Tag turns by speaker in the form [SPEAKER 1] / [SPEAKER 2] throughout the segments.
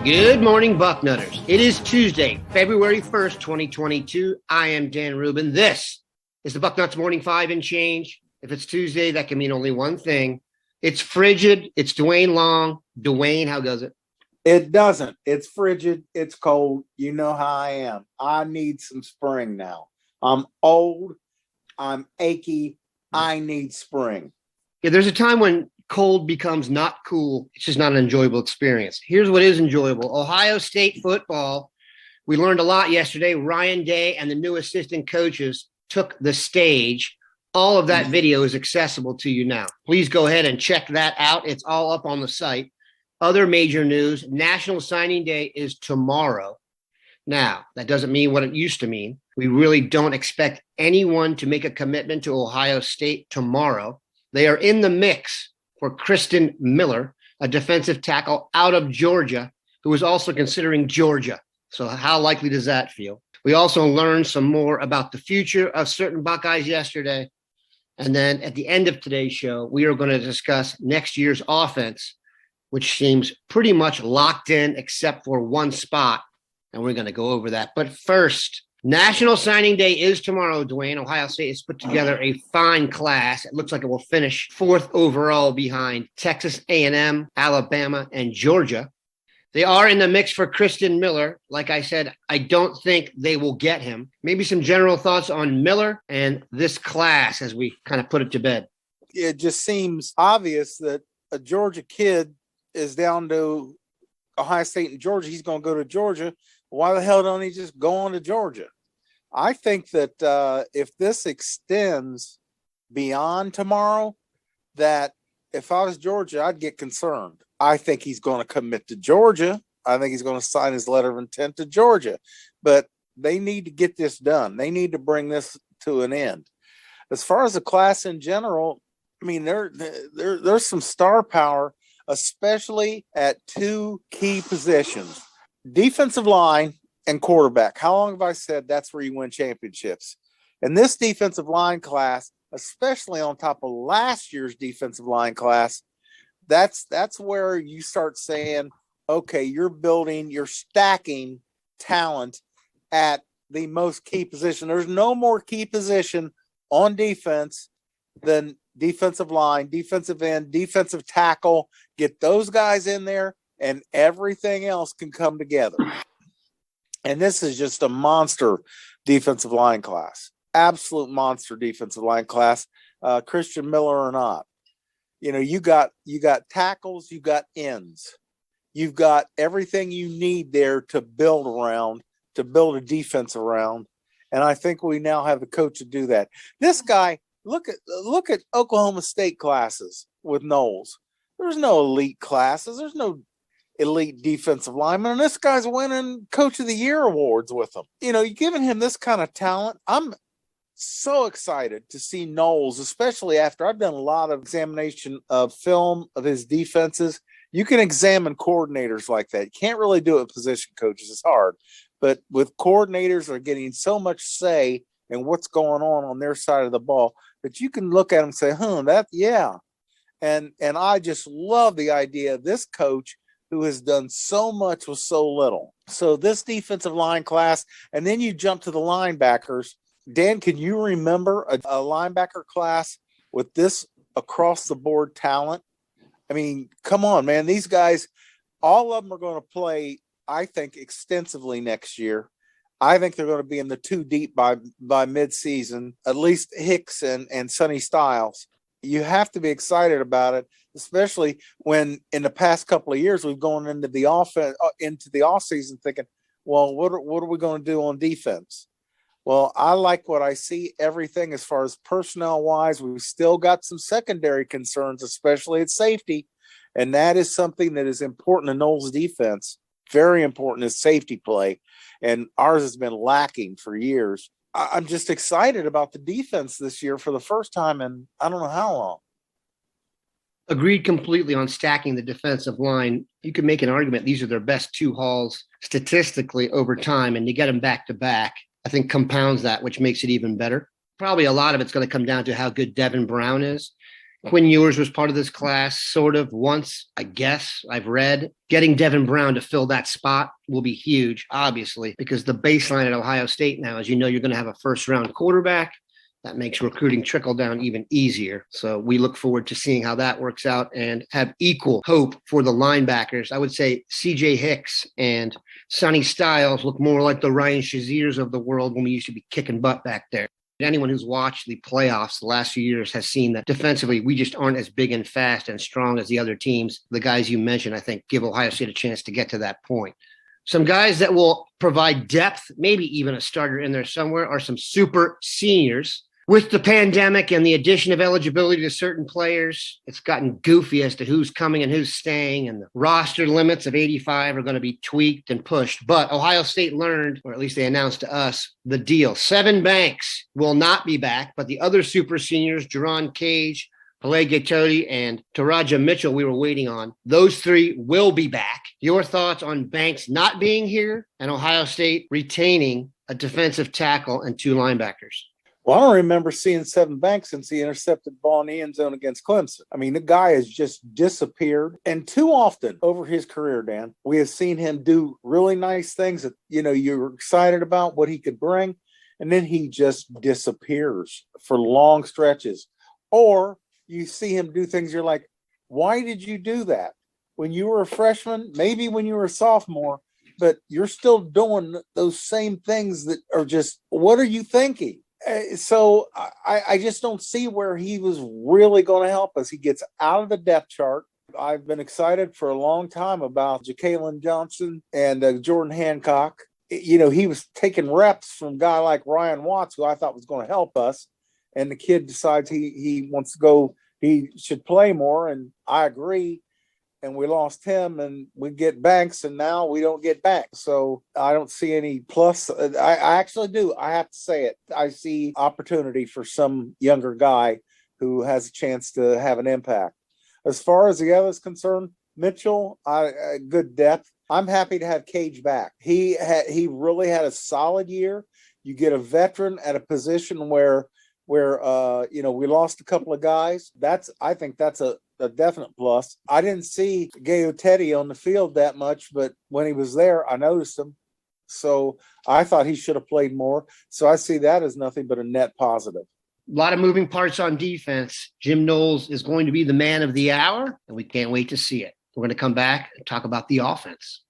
[SPEAKER 1] Good morning, Bucknutters. It is Tuesday, February 1st, 2022. I am Dan Rubin. This is the Bucknuts Morning 5 and change. If it's Tuesday, that can mean only one thing. It's frigid. It's Duane Long. Duane, how goes it?
[SPEAKER 2] It doesn't. It's frigid. It's cold. You know how I am. I need some spring now. I'm old. I'm achy. I need spring.
[SPEAKER 1] Yeah, there's a time when cold becomes not cool. It's just not an enjoyable experience. Here's what is enjoyable. Ohio State football. We learned a lot yesterday. Ryan Day and the new assistant coaches took the stage. All of that video is accessible to you now. Please go ahead and check that out. It's all up on the site. Other major news, National Signing Day is tomorrow. Now, that doesn't mean what it used to mean. We really don't expect anyone to make a commitment to Ohio State tomorrow. They are in the mix for Kristen Miller, a defensive tackle out of Georgia, who is also considering Georgia. So how likely does that feel? We also learned some more about the future of certain Buckeyes yesterday. And then at the end of today's show, we are going to discuss next year's offense, which seems pretty much locked in except for one spot. And we're going to go over that. But first, National Signing Day is tomorrow, Duane. Ohio State has put together a fine class. It looks like it will finish fourth overall behind Texas A&M, Alabama, and Georgia. They are in the mix for Kristen Miller. Like I said, I don't think they will get him. Maybe some general thoughts on Miller and this class as we kind of put it to bed.
[SPEAKER 2] It just seems obvious that a Georgia kid is down to Ohio State and Georgia. He's going to go to Georgia. Why the hell don't he just go on to Georgia? I think that if this extends beyond tomorrow, that if I was Georgia, I'd get concerned. I think he's going to commit to Georgia. I think he's going to sign his letter of intent to Georgia. But they need to get this done. They need to bring this to an end. As far as the class in general, I mean, there's some star power, especially at two key positions. Defensive line and quarterback. How long have I said that's where you win championships? And this defensive line class, especially on top of last year's defensive line class, that's where you start saying, okay, you're stacking talent at the most key position. There's no more key position on defense than defensive line, defensive end, defensive tackle. Get those guys in there, and everything else can come together. And this is just a monster defensive line class. Absolute monster defensive line class, Christian Miller or not. You know, you got tackles, you got ends. You've got everything you need there to build around, to build a defense around. And I think we now have the coach to do that. This guy, look at Oklahoma State classes with Knowles. There's no elite classes. There's no elite defensive lineman. And this guy's winning Coach of the Year awards with him. You know, you're giving him this kind of talent. I'm so excited to see Knowles, especially after I've done a lot of examination of film of his defenses. You can examine coordinators like that. You can't really do it with position coaches. It's hard. But with coordinators are getting so much say in what's going on their side of the ball that you can look at them and say, yeah. And I just love the idea of this coach who has done so much with so little. So this defensive line class, and then you jump to the linebackers. Dan, can you remember a linebacker class with this across-the-board talent? I mean, come on, man. These guys, all of them are going to play, I think, extensively next year. I think they're going to be in the two deep by midseason, at least Hicks and Sonny Styles. You have to be excited about it, especially when in the past couple of years we've gone into the offseason thinking, well, what are we going to do on defense? Well, I like what I see, everything as far as personnel-wise. We've still got some secondary concerns, especially at safety, and that is something that is important in Knowles' defense. Very important is safety play, and ours has been lacking for years. I'm just excited about the defense this year for the first time in I don't know how long.
[SPEAKER 1] Agreed completely on stacking the defensive line. You could make an argument these are their best two hauls statistically over time, and to get them back-to-back, I think compounds that, which makes it even better. Probably a lot of it's going to come down to how good Devin Brown is. Quinn Ewers was part of this class sort of once, I guess, I've read. Getting Devin Brown to fill that spot will be huge, obviously, because the baseline at Ohio State now is you're going to have a first-round quarterback. That makes recruiting trickle down even easier. So we look forward to seeing how that works out and have equal hope for the linebackers. I would say CJ Hicks and Sonny Styles look more like the Ryan Shaziers of the world when we used to be kicking butt back there. Anyone who's watched the playoffs the last few years has seen that defensively, we just aren't as big and fast and strong as the other teams. The guys you mentioned, I think, give Ohio State a chance to get to that point. Some guys that will provide depth, maybe even a starter in there somewhere, are some super seniors. With the pandemic and the addition of eligibility to certain players, it's gotten goofy as to who's coming and who's staying, and the roster limits of 85 are going to be tweaked and pushed. But Ohio State learned, or at least they announced to us, the deal. Sevyn Banks will not be back, but the other super seniors, Jerron Cage, Pelé Gatoti, and Taraja Mitchell, we were waiting on, those three will be back. Your thoughts on Banks not being here and Ohio State retaining a defensive tackle and two linebackers?
[SPEAKER 2] Well, I don't remember seeing Sevyn Banks since he intercepted the ball in the end zone against Clemson. I mean, the guy has just disappeared. And too often over his career, Dan, we have seen him do really nice things that, you're excited about what he could bring. And then he just disappears for long stretches. Or you see him do things you're like, why did you do that? When you were a freshman, maybe when you were a sophomore, but you're still doing those same things that are just, what are you thinking? So I just don't see where he was really going to help us. He gets out of the depth chart. I've been excited for a long time about Ja'Kalen Johnson and Jordan Hancock. He was taking reps from a guy like Ryan Watts, who I thought was going to help us. And the kid decides he wants to go, he should play more. And I agree. And we lost him, and we get Banks, and now we don't get Banks. So I don't see any plus. I actually do. I have to say it. I see opportunity for some younger guy who has a chance to have an impact. As far as the others concerned, Mitchell, good depth. I'm happy to have Cage back. He really had a solid year. You get a veteran at a position where we lost a couple of guys. I think that's a definite plus. I didn't see Gayotetti on the field that much, but when he was there, I noticed him. So I thought he should have played more. So I see that as nothing but a net positive.
[SPEAKER 1] A lot of moving parts on defense. Jim Knowles is going to be the man of the hour, and we can't wait to see it. We're going to come back and talk about the offense.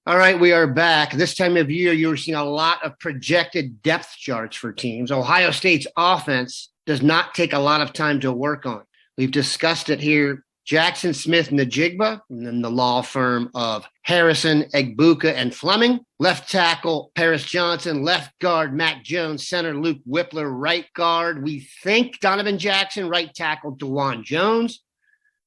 [SPEAKER 1] All right, we are back. This time of year, you're seeing a lot of projected depth charts for teams. Ohio State's offense does not take a lot of time to work on. We've discussed it here. Jackson Smith Najigba, and then the law firm of Harrison, Egbuka, and Fleming. Left tackle, Paris Johnson. Left guard, Matt Jones. Center, Luke Whippler. Right guard, we think Donovan Jackson. Right tackle, DeJuan Jones.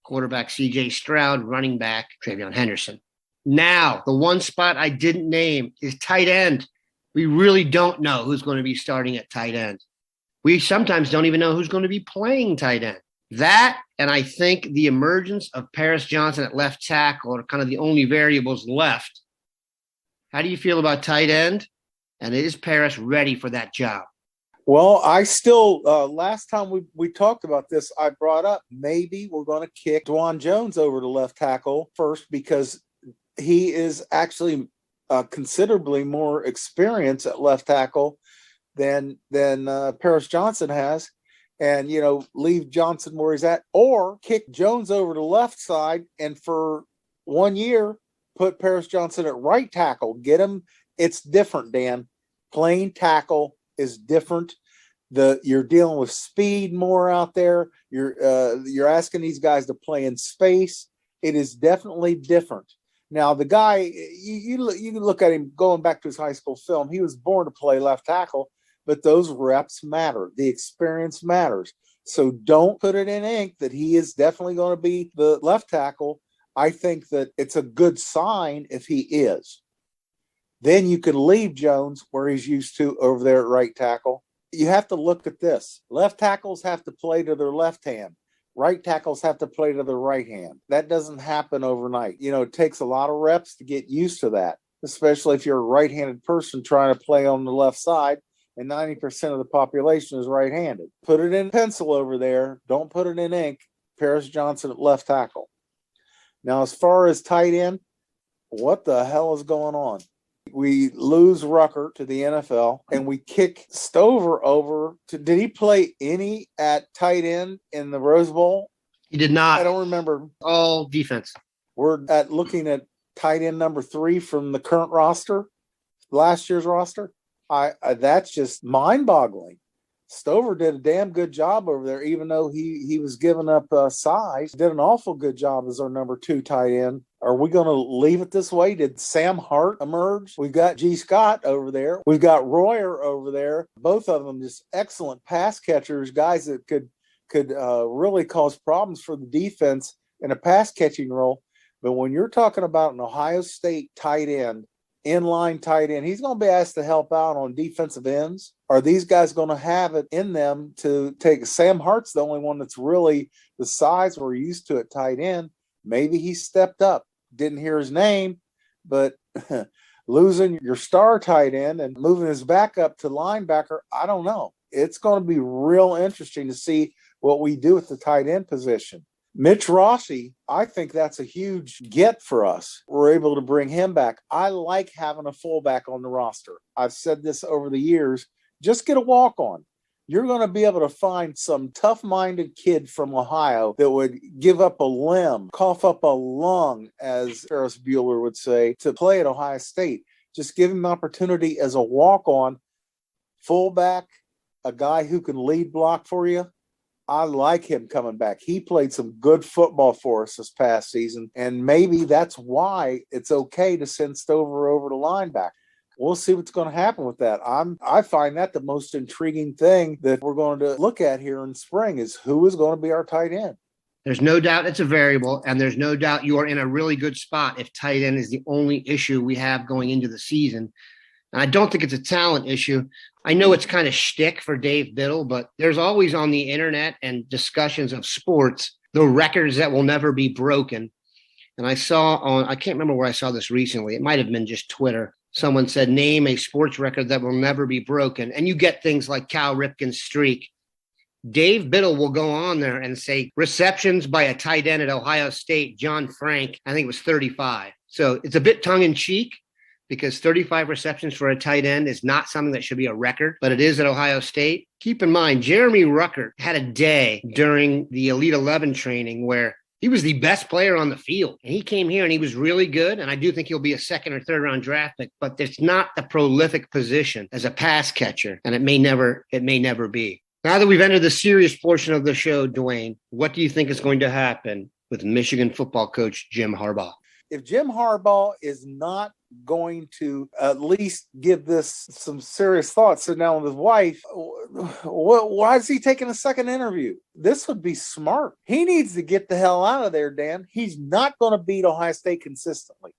[SPEAKER 1] Quarterback, C.J. Stroud. Running back, Travion Henderson. Now, the one spot I didn't name is tight end. We really don't know who's going to be starting at tight end. We sometimes don't even know who's going to be playing tight end. That, and I think the emergence of Paris Johnson at left tackle are kind of the only variables left. How do you feel about tight end? And is Paris ready for that job?
[SPEAKER 2] Well, I still, last time we talked about this, I brought up maybe we're going to kick DeJuan Jones over to left tackle first because he is actually considerably more experienced at left tackle than Paris Johnson has. And, leave Johnson where he's at, or kick Jones over to left side and for 1 year, put Paris Johnson at right tackle. Get him. It's different, Dan. Playing tackle is different. You're dealing with speed more out there. You're asking these guys to play in space. It is definitely different. Now, the guy, you can look at him going back to his high school film. He was born to play left tackle. But those reps matter. The experience matters. So don't put it in ink that he is definitely going to be the left tackle. I think that it's a good sign if he is. Then you can leave Jones where he's used to over there at right tackle. You have to look at this. Left tackles have to play to their left hand. Right tackles have to play to their right hand. That doesn't happen overnight. It takes a lot of reps to get used to that, especially if you're a right-handed person trying to play on the left side. And 90% of the population is right-handed. Put it in pencil over there. Don't put it in ink. Paris Johnson at left tackle. Now, as far as tight end, what the hell is going on? We lose Rucker to the NFL, and we kick Stover over to. Did he play any at tight end in the Rose Bowl?
[SPEAKER 1] He did not.
[SPEAKER 2] I don't remember.
[SPEAKER 1] All defense.
[SPEAKER 2] We're looking at tight end number 3 from the current roster, last year's roster. That's just mind-boggling. Stover did a damn good job over there, even though he was giving up size. Did an awful good job as our number 2 tight end. Are we going to leave it this way? Did Sam Hart emerge? We've got G. Scott over there. We've got Royer over there. Both of them just excellent pass catchers, guys that could really cause problems for the defense in a pass catching role. But when you're talking about an Ohio State tight end, inline tight end, he's going to be asked to help out on defensive ends. Are these guys going to have it in them to take? Sam Hart's the only one that's really the size we're used to at tight end. Maybe he stepped up. Didn't hear his name, but losing your star tight end and moving his back up to linebacker, I don't know. It's going to be real interesting to see what we do at the tight end position. Mitch Rossi, I think that's a huge get for us. We're able to bring him back. I like having a fullback on the roster. I've said this over the years. Just get a walk-on. You're going to be able to find some tough-minded kid from Ohio that would give up a limb, cough up a lung, as Ferris Bueller would say, to play at Ohio State. Just give him an opportunity as a walk-on fullback, a guy who can lead block for you. I like him coming back. He played some good football for us this past season, and maybe that's why it's okay to send Stover over to linebacker. We'll see what's going to happen with that. I find that the most intriguing thing that we're going to look at here in spring is who is going to be our tight end.
[SPEAKER 1] There's no doubt it's a variable, and there's no doubt you are in a really good spot if tight end is the only issue we have going into the season. And I don't think it's a talent issue. I know it's kind of shtick for Dave Biddle, but there's always on the internet and discussions of sports, the records that will never be broken. And I can't remember where I saw this recently. It might have been just Twitter. Someone said, name a sports record that will never be broken. And you get things like Cal Ripken's streak. Dave Biddle will go on there and say receptions by a tight end at Ohio State, John Frank, I think it was 35. So it's a bit tongue-in-cheek because 35 receptions for a tight end is not something that should be a record, but it is at Ohio State. Keep in mind, Jeremy Ruckert had a day during the Elite 11 training where he was the best player on the field. And he came here and he was really good. And I do think he'll be a second or third round draft pick, but it's not the prolific position as a pass catcher. And it may never be. Now that we've entered the serious portion of the show, Duane, what do you think is going to happen with Michigan football coach Jim Harbaugh?
[SPEAKER 2] If Jim Harbaugh is not going to at least give this some serious thought, sit down with his wife, why is he taking a second interview? This would be smart. He needs to get the hell out of there, Dan. He's not going to beat Ohio State consistently.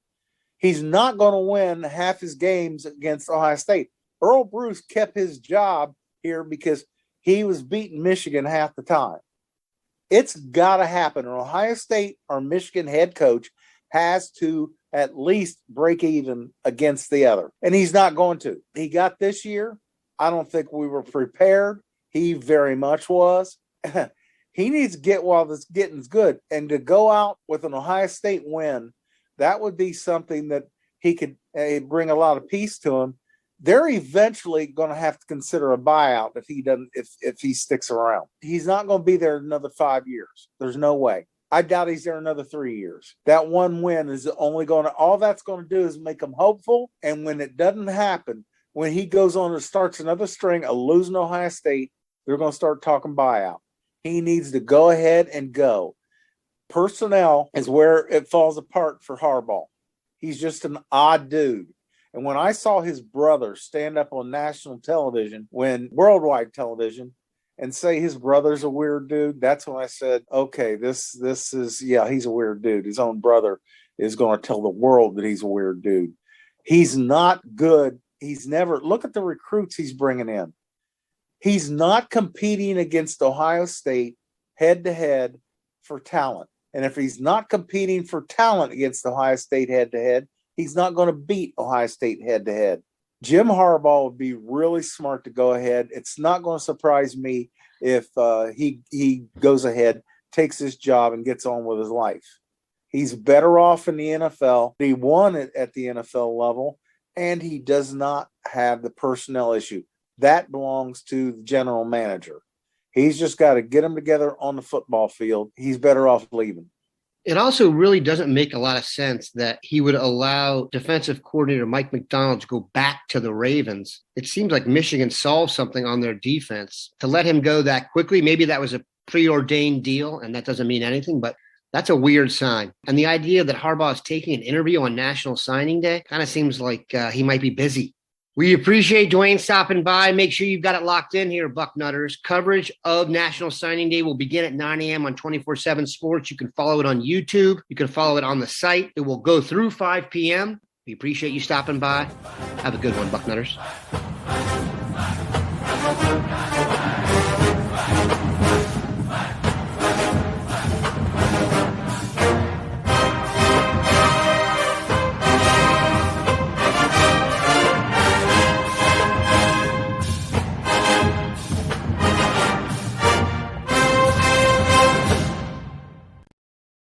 [SPEAKER 2] He's not going to win half his games against Ohio State. Earl Bruce kept his job here because he was beating Michigan half the time. It's got to happen. Or Ohio State or Michigan head coach has to at least break even against the other. And he's not going to. He got this year. I don't think we were prepared. He very much was. He needs to get while this getting's good. And to go out with an Ohio State win, that would be something that he could bring a lot of peace to him. They're eventually going to have to consider a buyout if he sticks around. He's not going to be there another 5 years. There's no way. I doubt he's there another 3 years. That one win is only all that's going to do is make him hopeful. And when it doesn't happen, when he goes on and starts another string of losing Ohio State, they're going to start talking buyout. He needs to go ahead and go. Personnel is where it falls apart for Harbaugh. He's just an odd dude. And when I saw his brother stand up on national television, worldwide television, and say his brother's a weird dude, that's when I said, okay, this is, he's a weird dude. His own brother is going to tell the world that he's a weird dude. He's not good. Look at the recruits he's bringing in. He's not competing against Ohio State head-to-head for talent. And if he's not competing for talent against Ohio State head-to-head, he's not going to beat Ohio State head-to-head. Jim Harbaugh would be really smart to go ahead. It's not going to surprise me if he goes ahead, takes his job and gets on with his life. He's better off in the NFL. He won it at the NFL level, and he does not have the personnel issue. That belongs to the general manager. He's just got to get them together on the football field. He's better off leaving.
[SPEAKER 1] It also really doesn't make a lot of sense that he would allow defensive coordinator Mike Macdonald to go back to the Ravens. It seems like Michigan solved something on their defense. To let him go that quickly, maybe that was a preordained deal, and that doesn't mean anything, but that's a weird sign. And the idea that Harbaugh is taking an interview on National Signing Day kind of seems like he might be busy. We appreciate Duane stopping by. Make sure you've got it locked in here, Bucknutters. Coverage of National Signing Day will begin at 9 a.m. on 24/7 Sports. You can follow it on YouTube. You can follow it on the site. It will go through 5 p.m. We appreciate you stopping by. Have a good one, Bucknutters.